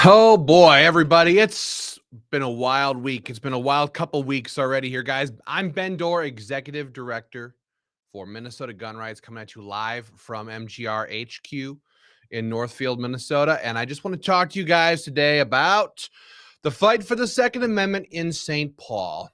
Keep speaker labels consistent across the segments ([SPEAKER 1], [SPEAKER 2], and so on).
[SPEAKER 1] Oh boy, everybody. It's been a wild week. It's been a wild couple weeks already here, guys. I'm Ben Dorr, Executive Director for Minnesota Gun Rights, coming at you live from MGR HQ in Northfield, Minnesota. And I just want to talk to you guys today about the fight for the Second Amendment in St. Paul.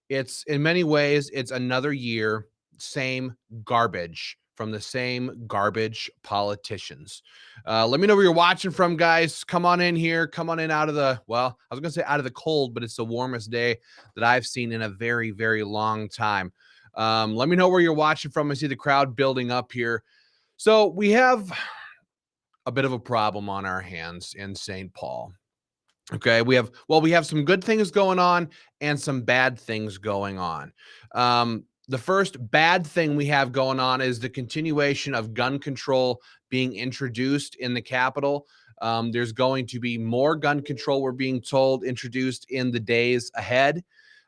[SPEAKER 1] It's in many ways, it's another year, same garbage from the same garbage politicians. Let me know where you're watching from, guys. Come on in here. Come on in out of the, well, I was going to say out of the cold, but it's the warmest day that I've seen in a very, very long time. Let me know where you're watching from. I see the crowd building up here. So we have a bit of a problem on our hands in St. Paul. Okay, we have some good things going on and some bad things going on. The first bad thing we have going on is the continuation of gun control being introduced in the Capitol. There's going to be more gun control, we're being told, introduced in the days ahead.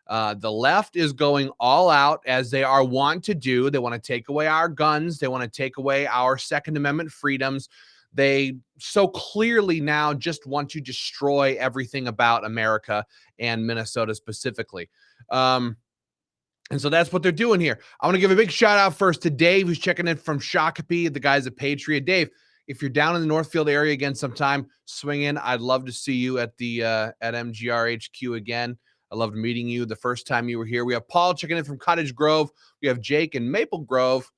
[SPEAKER 1] The left is going all out, as they are wont to do. They want to take away our guns. They want to take away our Second Amendment freedoms. They so clearly now just want to destroy everything about America and Minnesota specifically. And so that's what they're doing here. I want to give a big shout out first to Dave, who's checking in from Shakopee, the guys at Patriot. Dave, if you're down in the Northfield area again sometime, swing in. I'd love to see you at the at MGR HQ again. I loved meeting you the first time you were here. We have Paul checking in from Cottage Grove. We have Jake in Maple Grove.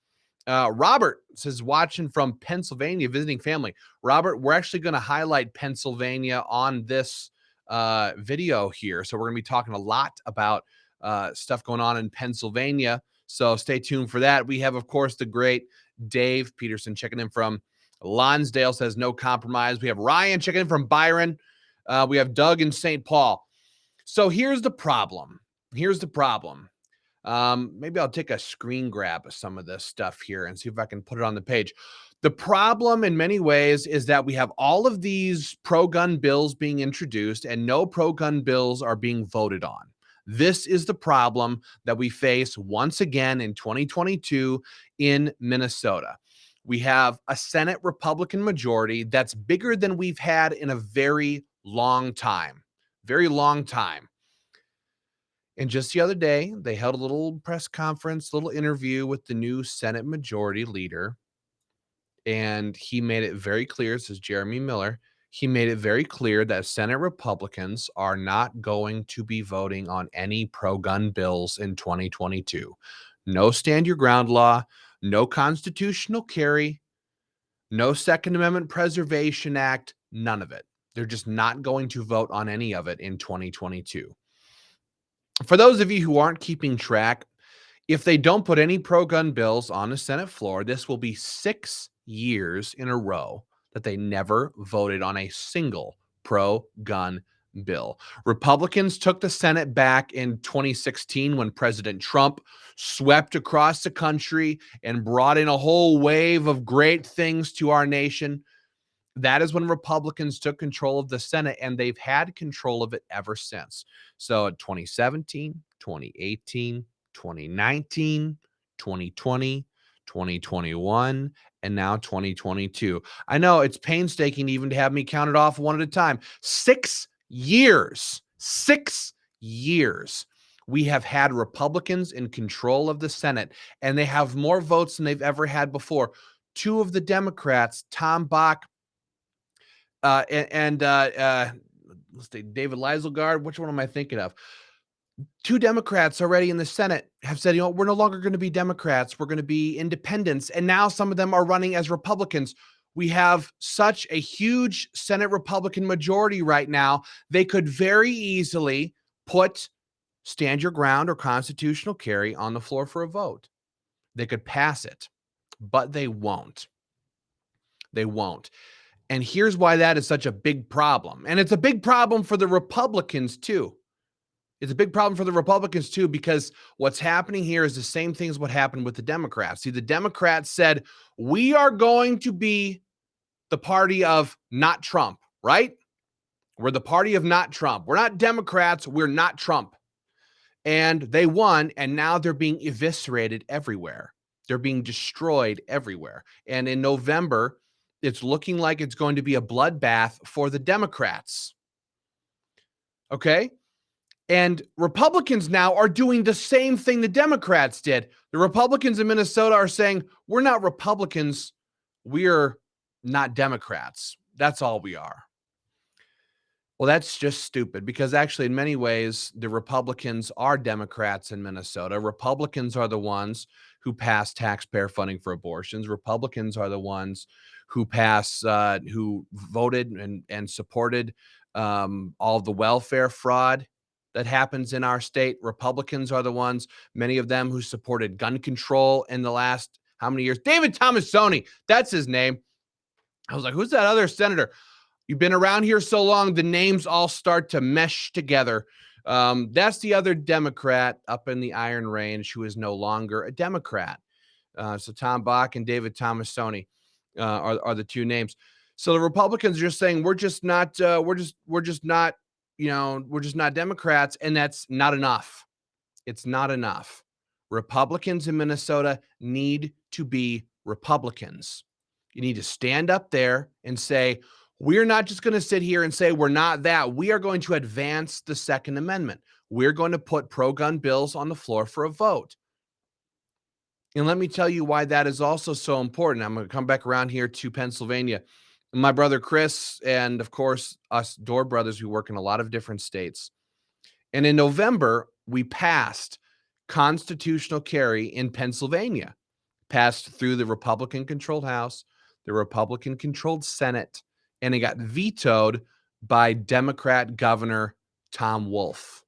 [SPEAKER 1] Robert says, watching from Pennsylvania, visiting family. Robert, we're actually going to highlight Pennsylvania on this video here. So we're going to be talking a lot about stuff going on in Pennsylvania. So stay tuned for that. We have, of course, the great Dave Peterson checking in from Lonsdale, says no compromise. We have Ryan checking in from Byron. We have Doug in St. Paul. So here's the problem. Maybe I'll take a screen grab of some of this stuff here and see if I can put it on the page. The problem in many ways is that we have all of these pro-gun bills being introduced and no pro-gun bills are being voted on. This is the problem that we face once again in 2022 in Minnesota. We have a Senate Republican majority that's bigger than we've had in a very long time. Very long time. And just the other day, they held a little press conference, little interview with the new Senate Majority Leader. And he made it very clear, this is Jeremy Miller, he made it very clear that Senate Republicans are not going to be voting on any pro-gun bills in 2022. No Stand Your Ground law, no constitutional carry, no Second Amendment Preservation Act, none of it. They're just not going to vote on any of it in 2022. For those of you who aren't keeping track, if they don't put any pro-gun bills on the Senate floor, this will be 6 years in a row that they never voted on a single pro-gun bill. Republicans took the Senate back in 2016 when President Trump swept across the country and brought in a whole wave of great things to our nation. That is when Republicans took control of the Senate, and they've had control of it ever since. So 2017, 2018, 2019, 2020, 2021, and now 2022. I know it's painstaking even to have me count it off one at a time. 6 years. 6 years. We have had Republicans in control of the Senate, and they have more votes than they've ever had before. Two of the Democrats, Tom Bach, let's see, David Leiselgard. Which one am I thinking of? Two Democrats already in the Senate have said, we're no longer going to be Democrats. We're going to be independents. And now some of them are running as Republicans. We have such a huge Senate Republican majority right now. They could very easily put Stand Your Ground or constitutional carry on the floor for a vote. They could pass it, but they won't. They won't. And here's why that is such a big problem. And it's a big problem for the Republicans, too. It's a big problem for the Republicans, too, because what's happening here is the same thing as what happened with the Democrats. See, the Democrats said, we are going to be the party of not Trump, right? We're the party of not Trump. We're not Democrats. We're not Trump. And they won, and now they're being eviscerated everywhere. They're being destroyed everywhere. And in November, it's looking like it's going to be a bloodbath for the Democrats. Okay? And Republicans now are doing the same thing the Democrats did. The Republicans in Minnesota are saying, we're not Republicans, we're not Democrats. That's all we are. Well, that's just stupid because actually, in many ways, the Republicans are Democrats in Minnesota. Republicans are the ones who pass taxpayer funding for abortions. Republicans are the ones who voted and supported all the welfare fraud that happens in our state. Republicans are the ones, many of them, who supported gun control in the last how many years? David Tomassoni, that's his name. I was like, who's that other senator? You've been around here so long, the names all start to mesh together. That's the other Democrat up in the Iron Range who is no longer a Democrat. So Tom Bach and David Tomassoni are the two names. So the Republicans are just saying we're just not Democrats, and that's not enough. It's not enough. Republicans in Minnesota need to be Republicans. You need to stand up there and say, we're not just going to sit here and say we're not that. We are going to advance the Second Amendment. We're going to put pro-gun bills on the floor for a vote. And let me tell you why that is also so important. I'm going to come back around here to Pennsylvania. My brother Chris, and of course, us Dorr brothers who work in a lot of different states. And in November, we passed constitutional carry in Pennsylvania, passed through the Republican-controlled House, the Republican-controlled Senate, and it got vetoed by Democrat Governor Tom Wolf,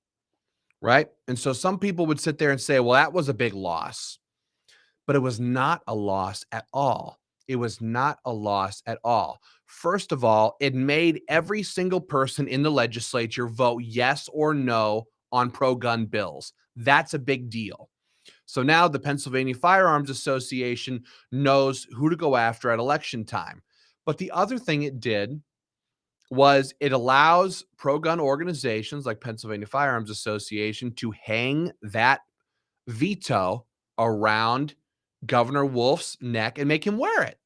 [SPEAKER 1] right? And so some people would sit there and say, well, that was a big loss. But it was not a loss at all. It was not a loss at all. First of all, it made every single person in the legislature vote yes or no on pro-gun bills. That's a big deal. So now the Pennsylvania Firearms Association knows who to go after at election time. But the other thing it did was it allows pro-gun organizations like Pennsylvania Firearms Association to hang that veto around Governor Wolf's neck and make him wear it.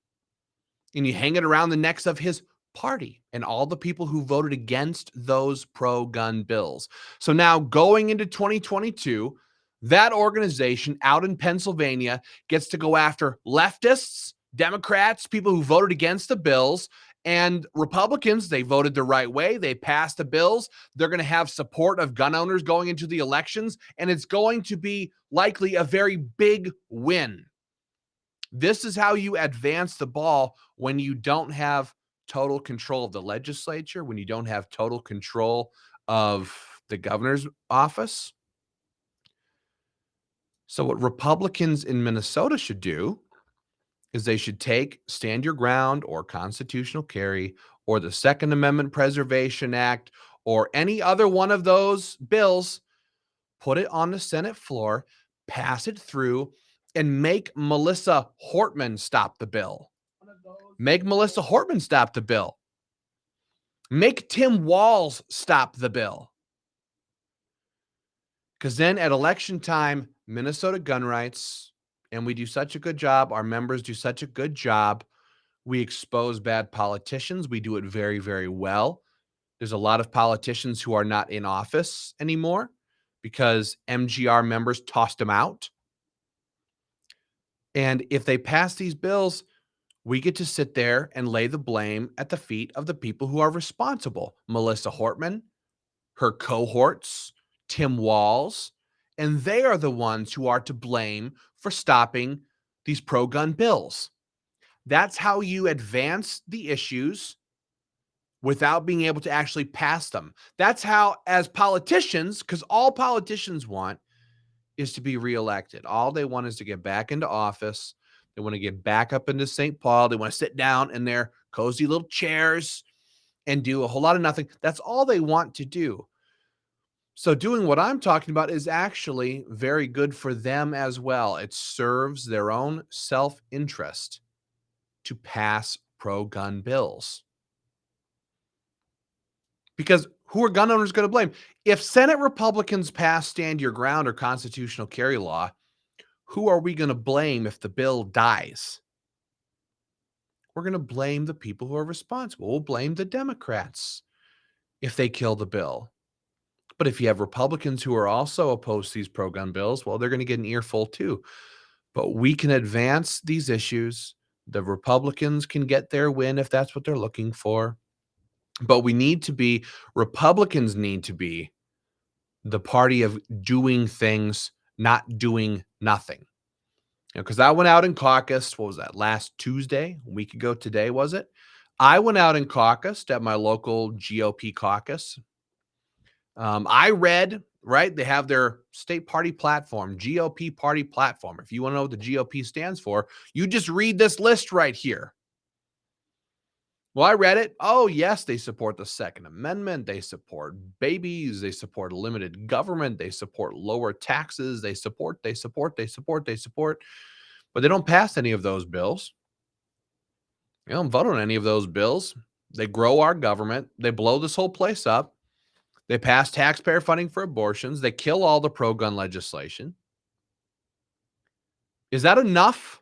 [SPEAKER 1] And you hang it around the necks of his party and all the people who voted against those pro-gun bills. So now going into 2022, that organization out in Pennsylvania gets to go after leftists, Democrats, people who voted against the bills, and Republicans. They voted the right way. They passed the bills. They're going to have support of gun owners going into the elections, and it's going to be likely a very big win. This is how you advance the ball when you don't have total control of the legislature, when you don't have total control of the governor's office. So what Republicans in Minnesota should do is they should take Stand Your Ground or constitutional carry or the Second Amendment Preservation Act or any other one of those bills, put it on the Senate floor, pass it through, and make Melissa Hortman stop the bill. Make Melissa Hortman stop the bill. Make Tim Walz stop the bill. Because then at election time, Minnesota gun rights, and we do such a good job, our members do such a good job. We expose bad politicians. We do it very, very well. There's a lot of politicians who are not in office anymore because MGR members tossed them out. And if they pass these bills, we get to sit there and lay the blame at the feet of the people who are responsible. Melissa Hortman, her cohorts, Tim Walz, and they are the ones who are to blame for stopping these pro-gun bills. That's how you advance the issues without being able to actually pass them. That's how, as politicians, because all politicians want is to be reelected. All they want is to get back into office. They want to get back up into St. Paul. They want to sit down in their cozy little chairs and do a whole lot of nothing. That's all they want to do. So doing what I'm talking about is actually very good for them as well. It serves their own self-interest to pass pro-gun bills. Because who are gun owners going to blame? If Senate Republicans pass Stand Your Ground or constitutional carry law, who are we going to blame if the bill dies? we're going to blame the people who are responsible. We'll blame the Democrats if they kill the bill. But if you have Republicans who are also opposed to these pro-gun bills, well, they're going to get an earful too. But we can advance these issues. The Republicans can get their win if that's what they're looking for. But Republicans need to be the party of doing things, not doing nothing. Because I went out and caucused, what was that, last Tuesday, a week ago today, was it? I went out and caucused at my local GOP caucus. I read, right, they have their state party platform, GOP party platform. If you want to know what the GOP stands for, you just read this list right here. Well, I read it. Oh, yes, they support the Second Amendment. They support babies. They support limited government. They support lower taxes. They support. But they don't pass any of those bills. They don't vote on any of those bills. They grow our government. They blow this whole place up. They pass taxpayer funding for abortions. They kill all the pro-gun legislation. Is that enough?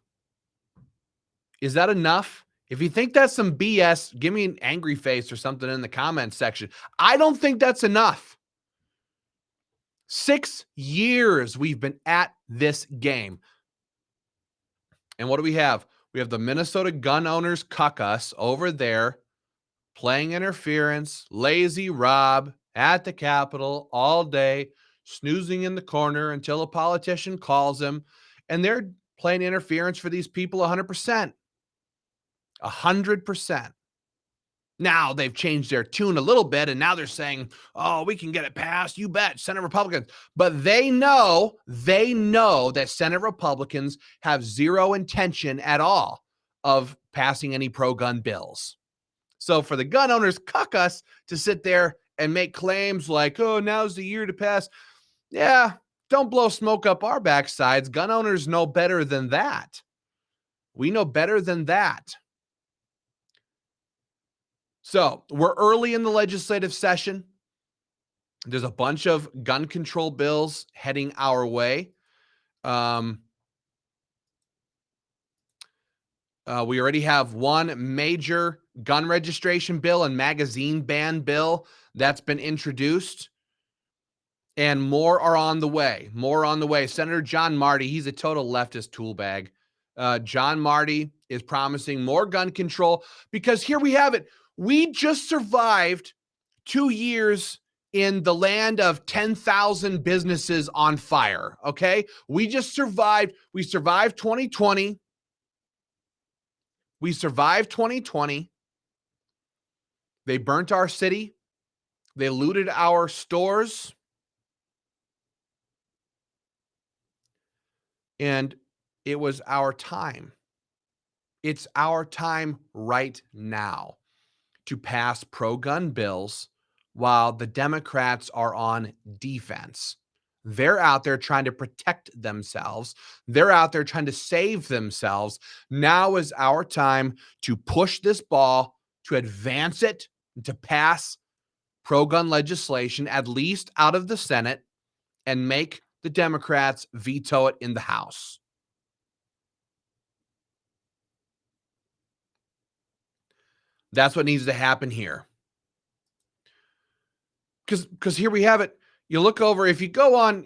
[SPEAKER 1] Is that enough? If you think that's some BS, give me an angry face or something in the comments section. I don't think that's enough. 6 years we've been at this game. And what do we have? We have the Minnesota gun owners cuck us over there playing interference, lazy Rob at the Capitol all day, snoozing in the corner until a politician calls him. And they're playing interference for these people 100%. 100%. Now they've changed their tune a little bit, and now they're saying, oh, we can get it passed. You bet, Senate Republicans. But they know that Senate Republicans have zero intention at all of passing any pro-gun bills. So for the gun owners cuck us to sit there and make claims like, oh, now's the year to pass. Yeah, don't blow smoke up our backsides. Gun owners know better than that. We know better than that. So we're early in the legislative session. There's a bunch of gun control bills heading our way. We already have one major gun registration bill and magazine ban bill that's been introduced. And more are on the way. Senator John Marty, he's a total leftist tool bag. John Marty is promising more gun control because here we have it. We just survived 2 years in the land of 10,000 businesses on fire, okay? We just survived. We survived 2020. They burnt our city. They looted our stores. And it was our time. It's our time right now to pass pro-gun bills while the Democrats are on defense. They're out there trying to protect themselves. They're out there trying to save themselves. Now is our time to push this ball, to advance it, to pass pro-gun legislation, at least out of the Senate, and make the Democrats veto it in the House. That's what needs to happen here. Because here we have it. You look over, if you go on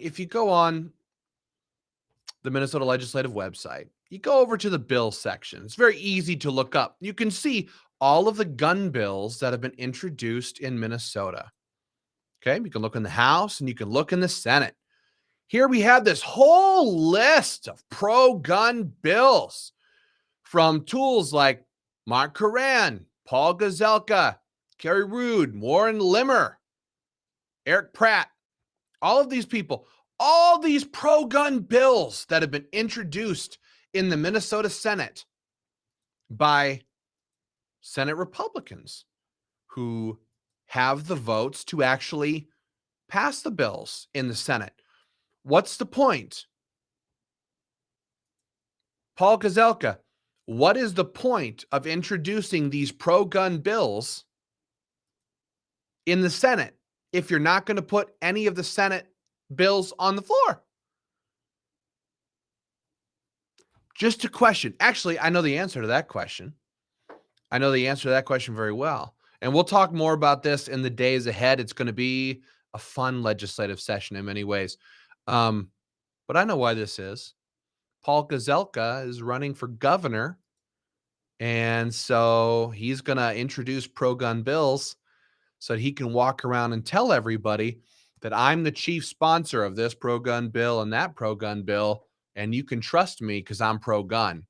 [SPEAKER 1] the Minnesota legislative website, you go over to the bill section. It's very easy to look up. You can see all of the gun bills that have been introduced in Minnesota. Okay, you can look in the House and you can look in the Senate. Here we have this whole list of pro-gun bills from tools like Mark Coran, Paul Gazelka, Kerry Rude, Warren Limmer, Eric Pratt, all of these people, all these pro-gun bills that have been introduced in the Minnesota Senate by Senate Republicans who have the votes to actually pass the bills in the Senate. What's the point? Paul Gazelka, what is the point of introducing these pro-gun bills in the Senate if you're not going to put any of the Senate bills on the floor? Just a question. Actually, I know the answer to that question. I know the answer to that question very well. And we'll talk more about this in the days ahead. It's going to be a fun legislative session in many ways. Um, but I know why this is. Paul Gazelka is running for governor. And so he's going to introduce pro gun bills so that he can walk around and tell everybody that I'm the chief sponsor of this pro gun bill and that pro gun bill. And you can trust me because I'm pro gun.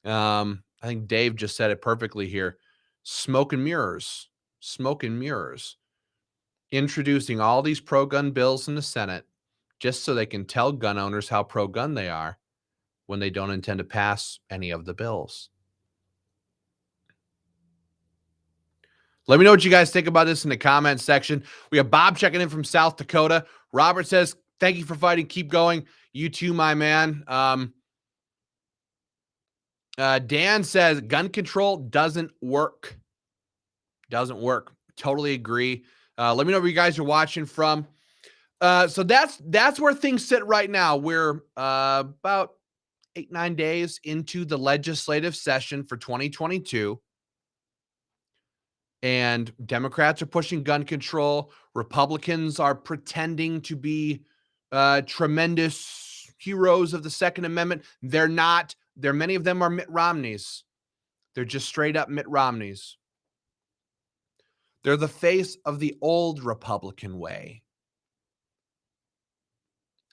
[SPEAKER 1] I think Dave just said it perfectly here. Smoke and mirrors, smoke and mirrors, introducing all these pro gun bills in the Senate just so they can tell gun owners how pro gun they are when they don't intend to pass any of the bills. Let me know what you guys think about this in the comments section. We have Bob checking in from South Dakota. Robert says, thank you for fighting. Keep going. You too, my man. Dan says, gun control doesn't work. Doesn't work. Totally agree. Let me know where you guys are watching from. So that's where things sit right now. We're about 8-9 days into the legislative session for 2022. And Democrats are pushing gun control. Republicans are pretending to be tremendous heroes of the Second Amendment. They're not. Many of them are Mitt Romneys. They're just straight up Mitt Romneys. They're the face of the old Republican way.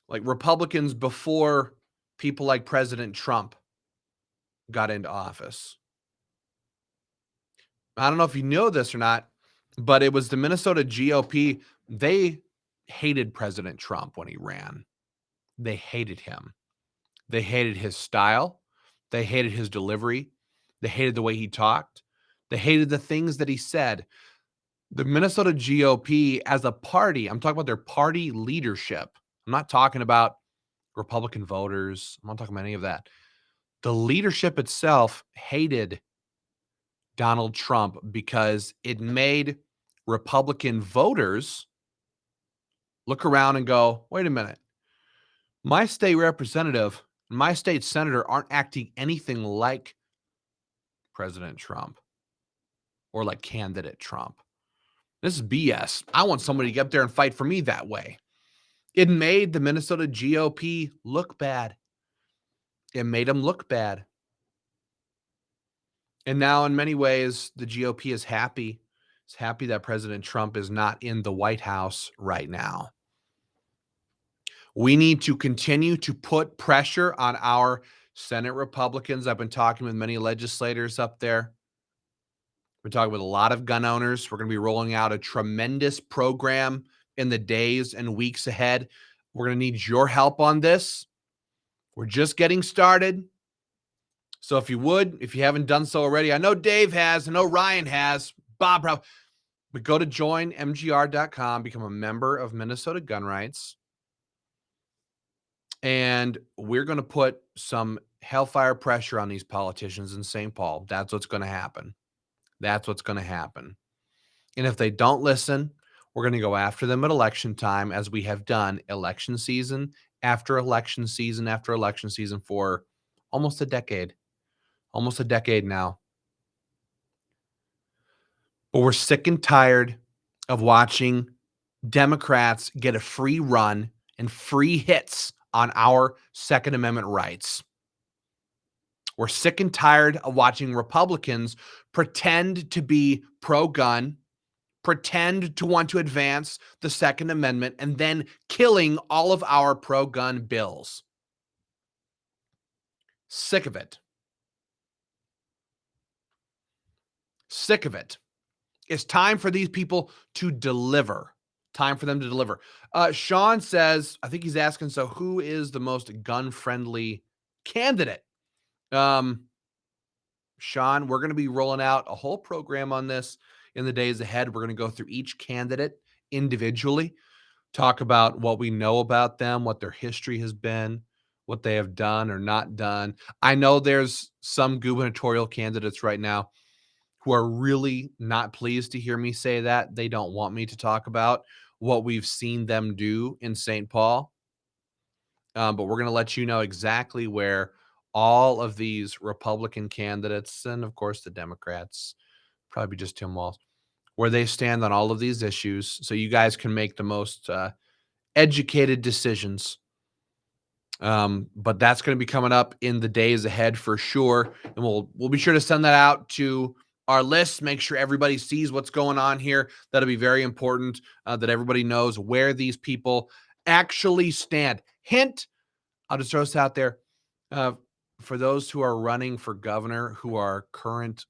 [SPEAKER 1] Like Republicans before people like President Trump got into office. I don't know if you know this or not, but it was the Minnesota GOP. They hated President Trump when he ran. They hated him. They hated his style. They hated his delivery. They hated the way he talked. They hated the things that he said. The Minnesota GOP as a party, I'm talking about their party leadership. I'm not talking about Republican voters. I'm not talking about any of that. The leadership itself hated Donald Trump because it made Republican voters look around and go, wait a minute. My state representative, my state senator aren't acting anything like President Trump or like candidate Trump. This is BS. I want somebody to get up there and fight for me that way. It made the Minnesota GOP look bad. It made them look bad. And now, in many ways, the GOP is happy. It's happy that President Trump is not in the White House right now. We need to continue to put pressure on our Senate Republicans. I've been talking with many legislators up there. We're talking with a lot of gun owners. We're going to be rolling out a tremendous program in the days and weeks ahead. We're going to need your help on this. We're just getting started. So if you haven't done so already, I know Dave has, I know Ryan has, Bob, but go to joinmgr.com, become a member of Minnesota Gun Rights. And we're going to put some hellfire pressure on these politicians in St. Paul. That's what's going to happen. That's what's going to happen. And if they don't listen, we're going to go after them at election time, as we have done election season after election season after election season for almost a decade now. But we're sick and tired of watching Democrats get a free run and free hits on our Second Amendment rights. We're sick and tired of watching Republicans pretend to be pro-gun, pretend to want to advance the Second Amendment, and then killing all of our pro-gun bills. Sick of it. Sick of it. It's time for these people to deliver. Time for them to deliver. Sean says, I think he's asking, so who is the most gun-friendly candidate? Sean, we're going to be rolling out a whole program on this in the days ahead. We're going to go through each candidate individually, talk about what we know about them, what their history has been, what they have done or not done. I know there's some gubernatorial candidates right now who are really not pleased to hear me say that. They don't want me to talk about what we've seen them do in St. Paul. But we're going to let you know exactly where all of these Republican candidates, and of course the Democrats, probably just Tim Walz, where they stand on all of these issues so you guys can make the most educated decisions. But that's going to be coming up in the days ahead for sure. And we'll be sure to send that out to our list. Make sure everybody sees what's going on here. That'll be very important that everybody knows where these people actually stand. Hint, I'll just throw this out there. For those who are running for governor, who are current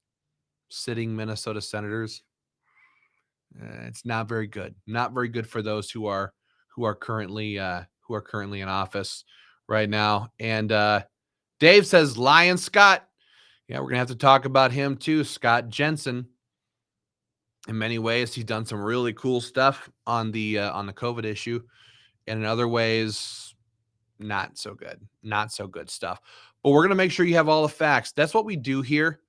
[SPEAKER 1] sitting Minnesota senators, it's not very good. Not very good for those who are currently in office right now. And Dave says Lion Scott. Yeah, we're gonna have to talk about him too. Scott Jensen. In many ways, he's done some really cool stuff on the COVID issue, and in other ways, not so good. Not so good stuff. But we're gonna make sure you have all the facts. That's what we do here.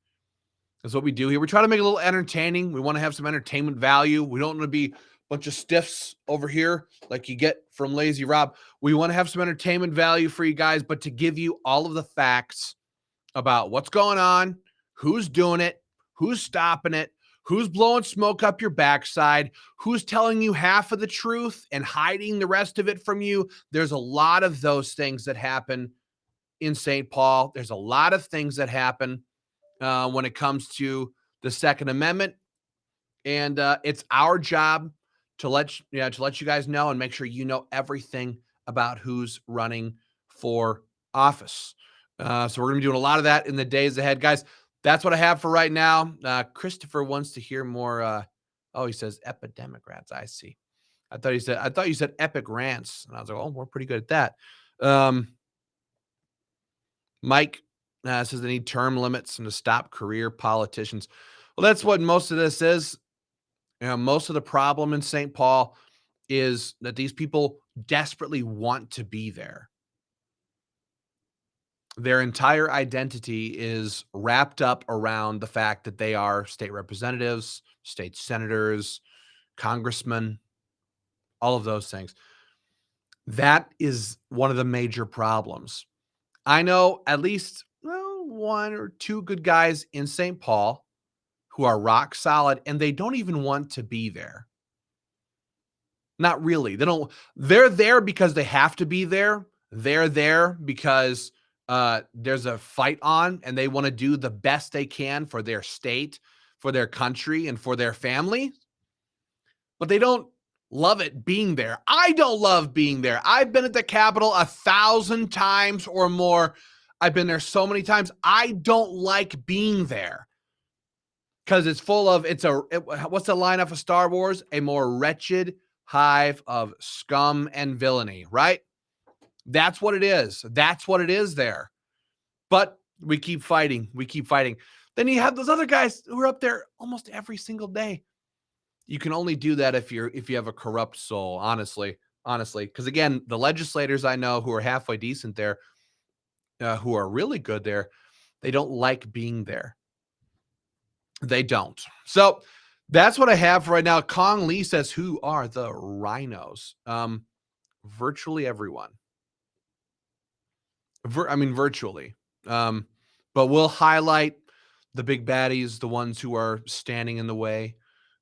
[SPEAKER 1] That's what we do here. We try to make it a little entertaining. We want to have some entertainment value. We don't want to be a bunch of stiffs over here like you get from Lazy Rob. We want to have some entertainment value for you guys, but to give you all of the facts about what's going on, who's doing it, who's stopping it, who's blowing smoke up your backside, who's telling you half of the truth and hiding the rest of it from you. There's a lot of those things that happen in St. Paul. There's a lot of things that happen when it comes to the Second Amendment, and it's our job to let you guys know and make sure you know everything about who's running for office. So we're gonna be doing a lot of that in the days ahead, guys. That's what I have for right now. Christopher wants to hear more. He says epidemocrats. I see. I thought you said epic rants, and I was like, oh, we're pretty good at that. Mike says they need term limits and to stop career politicians. Well, that's what most of this is. Most of the problem in St. Paul is that these people desperately want to be there. Their entire identity is wrapped up around the fact that they are state representatives, state senators, congressmen, all of those things. That is one of the major problems. I know at least one or two good guys in St. Paul who are rock solid, and they don't even want to be there. Not really. They're there because they have to be there. They're there because there's a fight on, and they want to do the best they can for their state, for their country, and for their family. But they don't love it being there. I don't love being there. I've been at the Capitol 1,000 times or more. I've been there so many times. I don't like being there because it's full of, what's the line off of Star Wars? A more wretched hive of scum and villainy, right? That's what it is. That's what it is there. But we keep fighting. We keep fighting. Then you have those other guys who are up there almost every single day. You can only do that if you have a corrupt soul, honestly. Because again, the legislators I know who are halfway decent there, who are really good there, they don't like being there. They don't. So that's what I have right now. Kong Lee says, who are the rhinos? Virtually everyone. Virtually. But we'll highlight the big baddies, the ones who are standing in the way,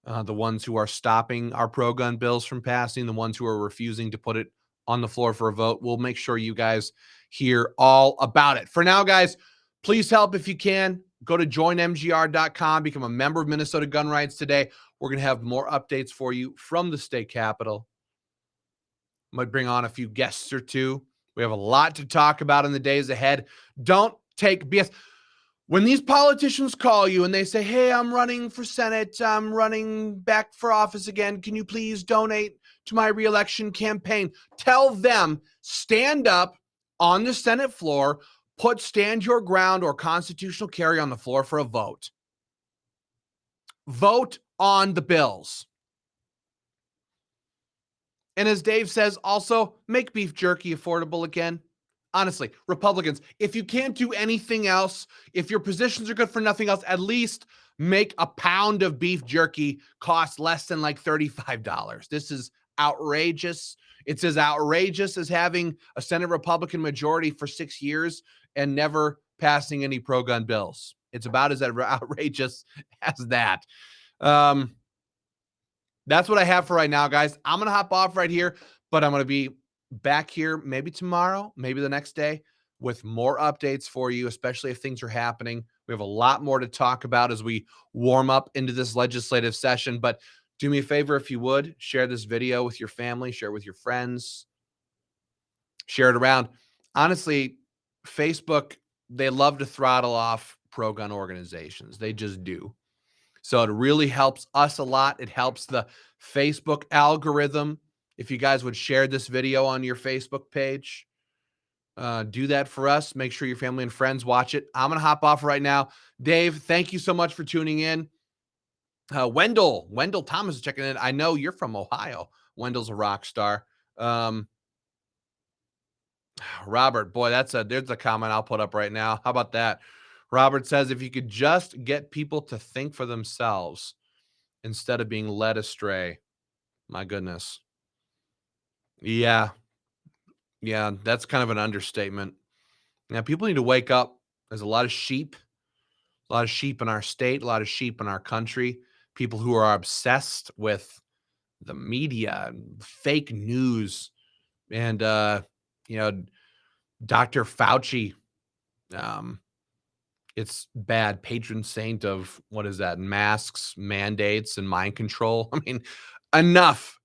[SPEAKER 1] the ones who are stopping our pro-gun bills from passing, the ones who are refusing to put it on the floor for a vote. We'll make sure you guys hear all about it. For now, guys, please help if you can. Go to joinmgr.com, become a member of Minnesota Gun Rights today. We're going to have more updates for you from the state capitol. Might bring on a few guests or two. We have a lot to talk about in the days ahead. Don't take BS. When these politicians call you and they say, hey, I'm running for Senate, I'm running back for office again, can you please donate to my reelection campaign? Tell them, stand up on the Senate floor, put stand your ground or constitutional carry on the floor for a vote. Vote on the bills. And as Dave says, also make beef jerky affordable again. Honestly, Republicans, if you can't do anything else, if your positions are good for nothing else, at least make a pound of beef jerky cost less than like $35. This is outrageous. It's as outrageous as having a Senate Republican majority for 6 years and never passing any pro-gun bills. It's about as outrageous as that. That's what I have for right now, guys. I'm going to hop off right here, but I'm going to be back here maybe tomorrow, maybe the next day with more updates for you, especially if things are happening. We have a lot more to talk about as we warm up into this legislative session. But do me a favor, if you would, share this video with your family, share it with your friends, share it around. Honestly, Facebook, they love to throttle off pro-gun organizations. They just do. So it really helps us a lot. It helps the Facebook algorithm. If you guys would share this video on your Facebook page, do that for us. Make sure your family and friends watch it. I'm going to hop off right now. Dave, thank you so much for tuning in. Wendell Thomas is checking in. I know you're from Ohio. Wendell's a rock star. Robert, boy, there's a comment I'll put up right now. How about that? Robert says, if you could just get people to think for themselves instead of being led astray. My goodness. Yeah. Yeah, that's kind of an understatement. Now, people need to wake up. There's a lot of sheep in our state, a lot of sheep in our country, people who are obsessed with the media and fake news. And, Dr. Fauci, it's bad, patron saint of, what is that, masks, mandates, and mind control. I mean, enough.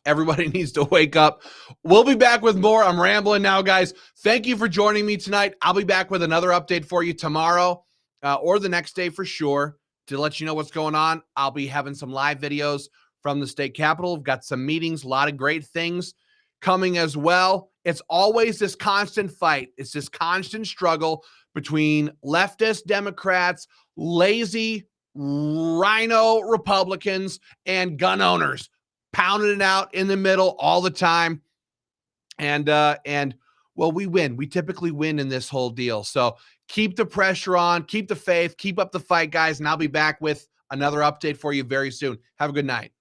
[SPEAKER 1] Everybody needs to wake up. We'll be back with more. I'm rambling now, guys. Thank you for joining me tonight. I'll be back with another update for you tomorrow or the next day for sure to let you know what's going on. I'll be having some live videos from the state capitol. We've got some meetings, a lot of great things coming as well. It's always this constant fight. It's this constant struggle between leftist Democrats, lazy rhino Republicans, and gun owners, pounding it out in the middle all the time. And well, we win. We typically win in this whole deal. So keep the pressure on, keep the faith, keep up the fight, guys. And I'll be back with another update for you very soon. Have a good night.